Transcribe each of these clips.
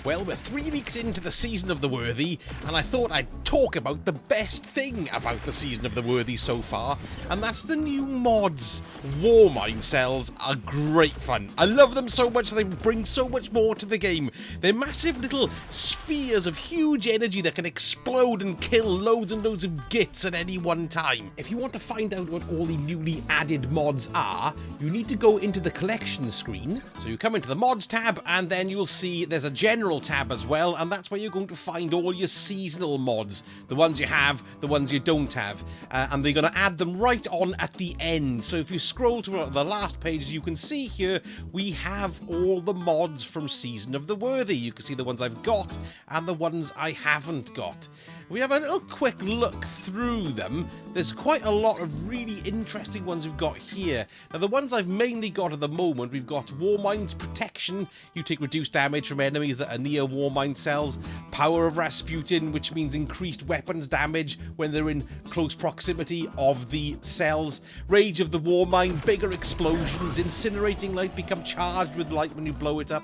Well, we're 3 weeks into the Season of the Worthy, and I thought I'd talk about the best thing about the Season of the Worthy so far, and that's the new mods. Warmind Cells are great fun. I love them so much, they bring so much more to the game. They're massive little spheres of huge energy that can explode and kill loads and loads of gits at any one time. If you want to find out what all the newly added mods are, you need to go into the collection screen. So you come into the mods tab, and then you'll see there's a general tab as well, and that's where you're going to find all your seasonal mods, the ones you have, the ones you don't have, and they're going to add them right on at the end. So if you scroll to the last page, you can see here we have all the mods from Season of the Worthy. You can see the ones I've got and the ones I haven't got. We have a little quick look through them. There's quite a lot of really interesting ones we've got here. Now, the ones I've mainly got at the moment, we've got Warmind's Protection. You take reduced damage from enemies that are near Warmind Cells. Power of Rasputin, which means increased weapons damage when they're in close proximity of the cells. Rage of the Warmind, bigger explosions. Incinerating Light, become charged with light when you blow it up.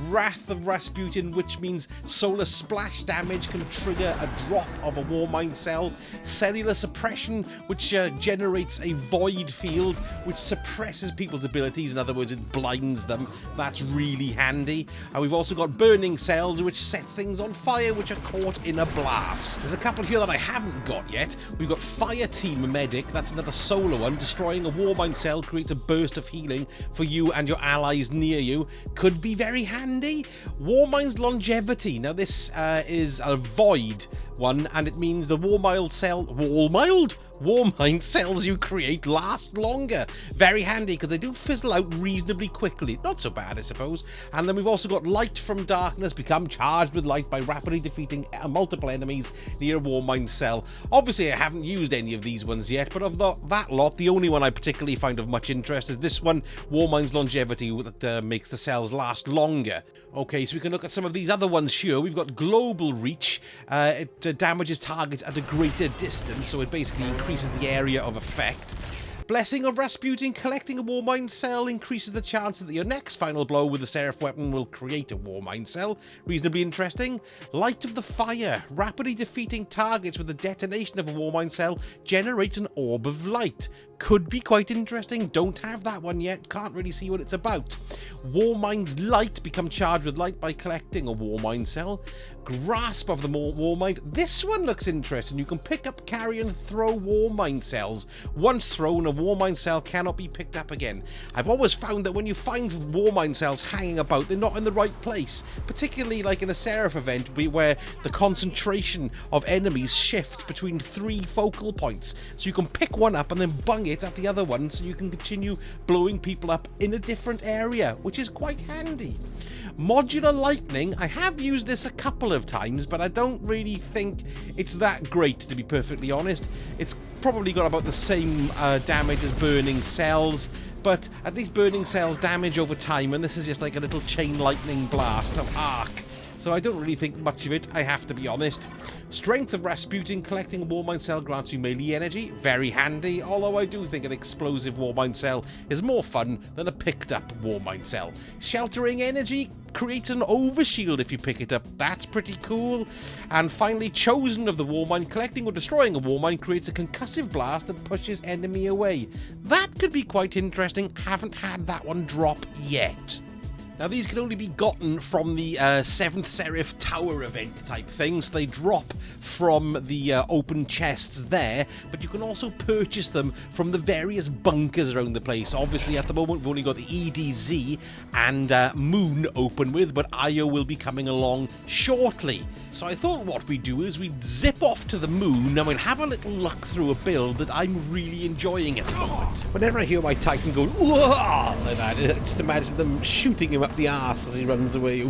Wrath of Rasputin, which means solar splash damage can trigger a drop of a Warmind cell. Cellular Suppression, which generates a void field which suppresses people's abilities. In other words, it blinds them. That's really handy. And we've also got Burning Cells, which sets things on fire which are caught in a blast. There's a couple here that I haven't got yet. We've got Fire Team Medic. That's another solar one. Destroying a Warmind cell creates a burst of healing for you and your allies near you. Could be very handy. Warmind's Longevity. Now, this is a void one, and it means the Warmind cells you create last longer. Very handy because they do fizzle out reasonably quickly. Not so bad, I suppose. And then we've also got Light from Darkness, become charged with light by rapidly defeating multiple enemies near a Warmind cell. Obviously, I haven't used any of these ones yet, but of that lot, the only one I particularly find of much interest is this one, Warmind's Longevity, that makes the cells last longer. Okay, so we can look at some of these other ones here. We've got Global Reach. It damages targets at a greater distance, so it basically increases the area of effect. Blessing of Rasputin, collecting a Warmind cell increases the chances that your next final blow with the Seraph weapon will create a Warmind cell. Reasonably interesting. Light of the Fire, rapidly defeating targets with the detonation of a Warmind cell generates an orb of light. Could be quite interesting. Don't have that one yet. Can't really see what it's about. Warmind's Light, become charged with light by collecting a Warmind cell. Grasp of the Warmind. This one looks interesting. You can pick up, carry, and throw Warmind cells. Once thrown, a Warmind cell cannot be picked up again. I've always found that when you find Warmind cells hanging about, they're not in the right place. Particularly like in a Seraph event where the concentration of enemies shift between 3 focal points. So you can pick one up and then bung it at the other one, so you can continue blowing people up in a different area, which is quite handy. Modular Lightning, I have used this a couple of times, but I don't really think it's that great, to be perfectly honest. It's probably got about the same damage as Burning Cells, but at least Burning Cells damage over time, and this is just like a little chain lightning blast of arc. So I don't really think much of it, I have to be honest. Strength of Rasputin, collecting a Warmind cell grants you melee energy. Very handy, although I do think an explosive Warmind cell is more fun than a picked up Warmind cell. Sheltering energy creates an overshield if you pick it up. That's pretty cool. And finally, Chosen of the Warmind, collecting or destroying a Warmind creates a concussive blast that pushes enemy away. That could be quite interesting. Haven't had that one drop yet. Now, these can only be gotten from the 7th Seraph Tower event type thing, so they drop from the open chests there, but you can also purchase them from the various bunkers around the place. Obviously, at the moment, we've only got the EDZ and Moon open with, but IO will be coming along shortly. So I thought what we'd do is we'd zip off to the Moon and we'd have a little look through a build that I'm really enjoying at the moment. Whenever I hear my Titan go, "Whoa!" like that, I just imagine them shooting him up the arse as he runs away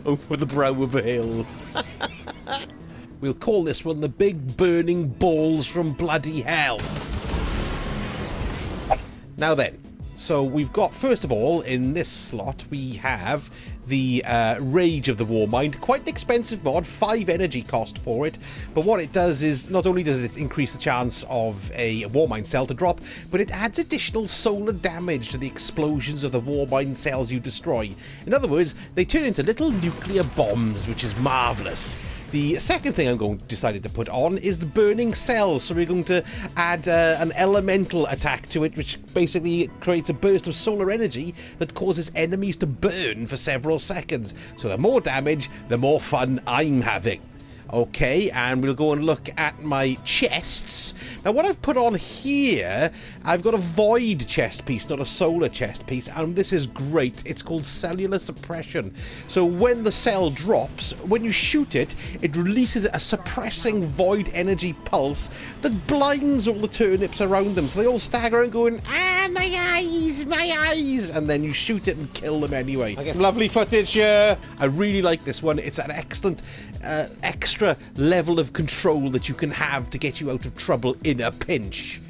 over the brow of a hill. We'll call this one the Big Burning Balls from Bloody Hell. Now then, So we've got, first of all, in this slot, we have the Rage of the Warmind. Quite an expensive mod, 5 energy cost for it. But what it does is, not only does it increase the chance of a Warmind cell to drop, but it adds additional solar damage to the explosions of the Warmind cells you destroy. In other words, they turn into little nuclear bombs, which is marvellous. The second thing I'm decided to put on is the Burning Cells. So we're going to add an elemental attack to it, which basically creates a burst of solar energy that causes enemies to burn for several seconds. So the more damage, the more fun I'm having. Okay, and we'll go and look at my chests. Now, what I've put on here, I've got a void chest piece, not a solar chest piece, and this is great. It's called Cellular Suppression. So when the cell drops, when you shoot it, it releases a suppressing void energy pulse that blinds all the turnips around them. So they all stagger and going, ah, my eyes, and then you shoot it and kill them anyway. I get lovely footage here. I really like this one. It's an excellent extra level of control that you can have to get you out of trouble in a pinch.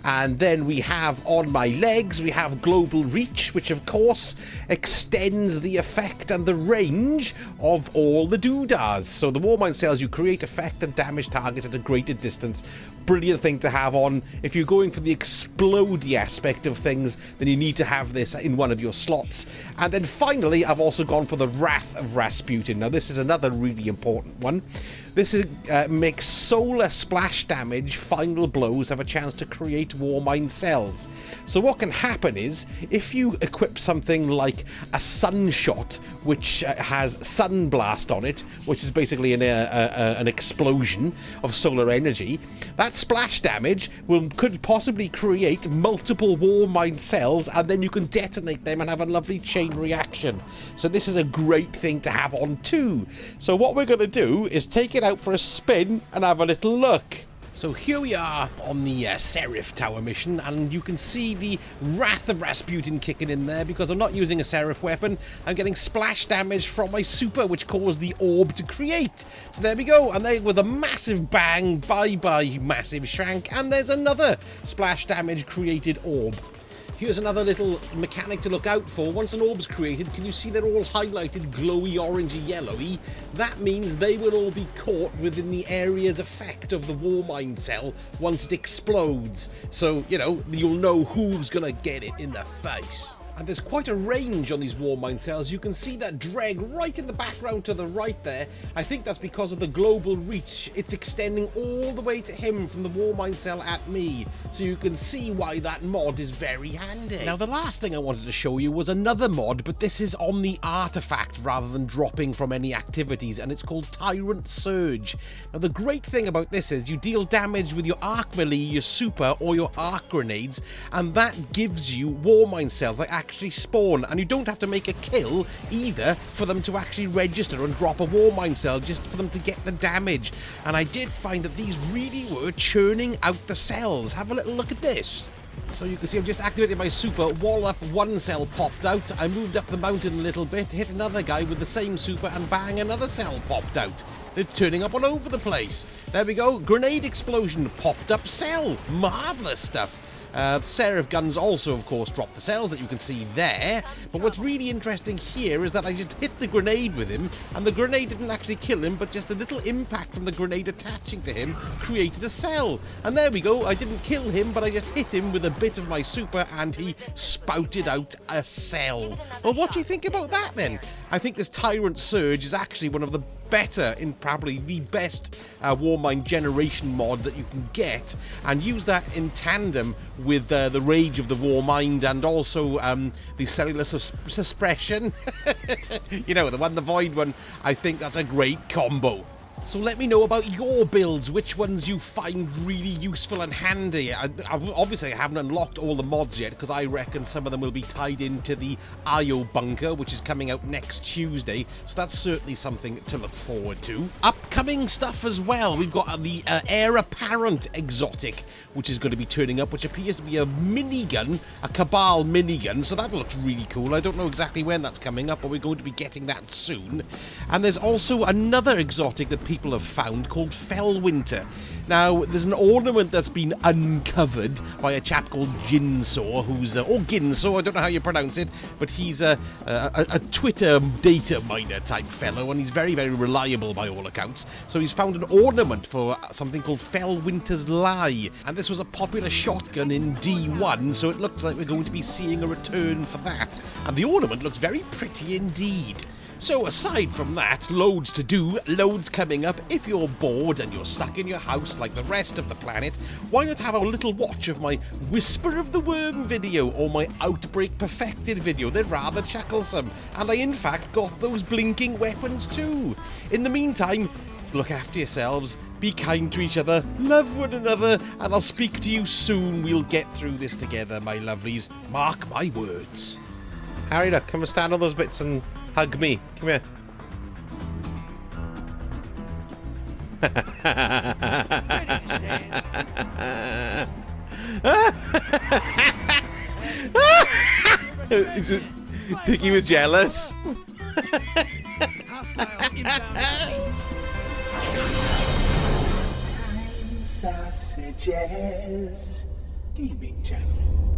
And then we have on my legs, we have Global Reach, which of course extends the effect and the range of all the doodahs. So the Warmind cells, you create effect and damage targets at a greater distance. Brilliant thing to have on. If you're going for the explodey aspect of things, then you need to have this in one of your slots. And then finally, I've also gone for the Wrath of Rasputin. Now this is another really important one. This makes solar splash damage. Final blows have a chance to create Warmind cells. So what can happen is, if you equip something like a Sunshot, which has Sunblast on it, which is basically an explosion of solar energy, that splash damage could possibly create multiple Warmind cells, and then you can detonate them and have a lovely chain reaction. So this is a great thing to have on too. So what we're going to do is take it out for a spin and have a little look. So here we are on the Seraph Tower mission, and you can see the Wrath of Rasputin kicking in there because I'm not using a Seraph weapon. I'm getting splash damage from my super, which caused the orb to create. So there we go, and there with a massive bang, bye-bye massive shank, and there's another splash damage created orb. Here's another little mechanic to look out for. Once an orb's created, can you see they're all highlighted glowy, orangey, yellowy? That means they will all be caught within the area's effect of the Warmind cell once it explodes. So, you know, you'll know who's gonna get it in the face. And there's quite a range on these Warmind cells. You can see that dreg right in the background to the right there. I think that's because of the global reach. It's extending all the way to him from the Warmind cell at me. So you can see why that mod is very handy. Now, the last thing I wanted to show you was another mod, but this is on the artifact rather than dropping from any activities, and it's called Tyrant Surge. Now, the great thing about this is you deal damage with your arc melee, your super, or your arc grenades, and that gives you Warmind cells that actually spawn, and you don't have to make a kill either for them to actually register and drop a Warmind cell, just for them to get the damage. And I did find that these really were churning out the cells. Have a little look at this. So you can see I've just activated my super, wall up, one cell popped out, I moved up the mountain a little bit, hit another guy with the same super, and bang, another cell popped out. They're turning up all over the place. There we go, grenade explosion, popped up cell, marvellous stuff. The Seraph guns also, of course, drop the cells that you can see there. But what's really interesting here is that I just hit the grenade with him, and the grenade didn't actually kill him, but just a little impact from the grenade attaching to him created a cell. And there we go, I didn't kill him, but I just hit him with a bit of my super, and he spouted out a cell. Well, what do you think about that, then? I think this Tyrant Surge is actually one of the better, in probably the best Warmind generation mod that you can get, and use that in tandem with the Rage of the Warmind and also the Cellular Suppression. You know, the Void one. I think that's a great combo. So let me know about your builds, which ones you find really useful and handy. Obviously, I haven't unlocked all the mods yet, because I reckon some of them will be tied into the IO bunker, which is coming out next Tuesday, so that's certainly something to look forward to. Upcoming stuff as well, we've got the Heir Apparent exotic, which is going to be turning up, which appears to be a minigun, a Cabal minigun, so that looks really cool. I don't know exactly when that's coming up, but we're going to be getting that soon. And there's also another exotic that people have found called Fellwinter. Now, there's an ornament that's been uncovered by a chap called Ginsaw, who's, or Ginsaw, I don't know how you pronounce it, but he's a Twitter data miner type fellow, and he's very, very reliable by all accounts. So he's found an ornament for something called Fellwinter's Lie, and this was a popular shotgun in D1, so it looks like we're going to be seeing a return for that. And the ornament looks very pretty indeed. So aside from that, loads to do, loads coming up. If you're bored and you're stuck in your house like the rest of the planet, why not have a little watch of my Whisper of the Worm video or my Outbreak Perfected video? They're rather chucklesome, and I in fact got those blinking weapons too. In the meantime, look after yourselves, be kind to each other, love one another, and I'll speak to you soon. We'll get through this together, my lovelies. Mark my words. Harry, look, come and stand on those bits and hug me. Come here. Think he was jealous? Time sausages. Gaming channel.